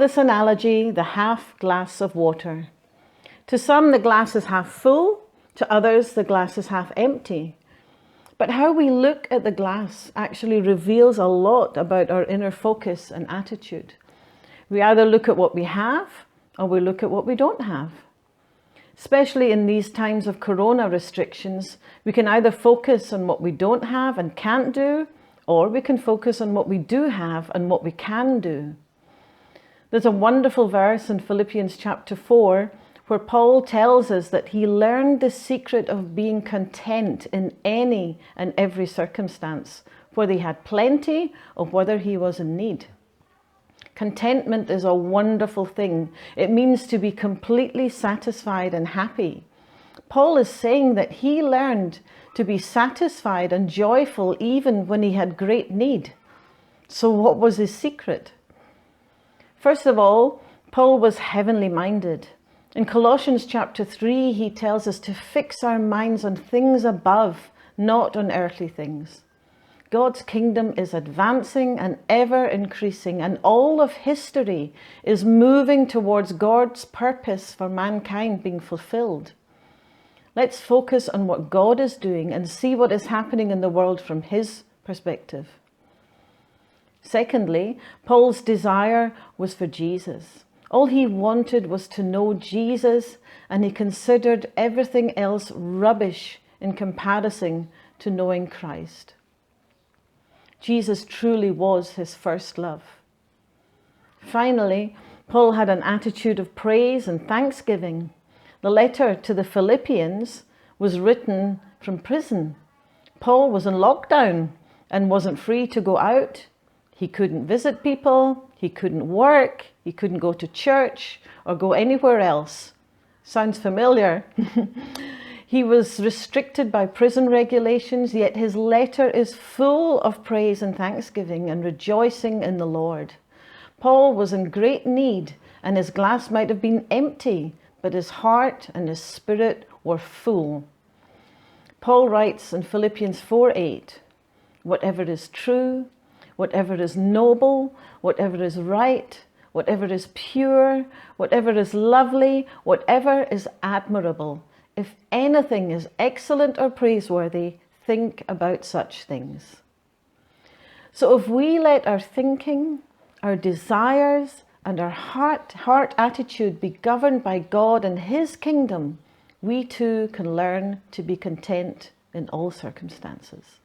this analogy, the half glass of water. To some, the glass is half full. To others, the glass is half empty. But how we look at the glass actually reveals a lot about our inner focus and attitude. We either look at what we have or we look at what we don't have. Especially in these times of corona restrictions, we can either focus on what we don't have and can't do, or we can focus on what we do have and what we can do. There's a wonderful verse in Philippians chapter 4 where Paul tells us that he learned the secret of being content in any and every circumstance, whether he had plenty or whether he was in need. Contentment is a wonderful thing. It means to be completely satisfied and happy. Paul is saying that he learned to be satisfied and joyful even when he had great need. So what was his secret? First of all, Paul was heavenly minded. In Colossians chapter 3, he tells us to fix our minds on things above, not on earthly things. God's kingdom is advancing and ever increasing, and all of history is moving towards God's purpose for mankind being fulfilled. Let's focus on what God is doing and see what is happening in the world from his perspective. Secondly, Paul's desire was for Jesus. All he wanted was to know Jesus, and he considered everything else rubbish in comparison to knowing Christ. Jesus truly was his first love. Finally, Paul had an attitude of praise and thanksgiving. The letter to the Philippians was written from prison. Paul was in lockdown and wasn't free to go out. He couldn't visit people, he couldn't work, he couldn't go to church or go anywhere else. Sounds familiar. He was restricted by prison regulations, yet his letter is full of praise and thanksgiving and rejoicing in the Lord. Paul was in great need, and his glass might have been empty, but his heart and his spirit were full. Paul writes in Philippians 4:8, whatever is true, whatever is noble, whatever is right, whatever is pure, whatever is lovely, whatever is admirable, if anything is excellent or praiseworthy, think about such things. So if we let our thinking, our desires, and our heart attitude be governed by God and his kingdom, we too can learn to be content in all circumstances.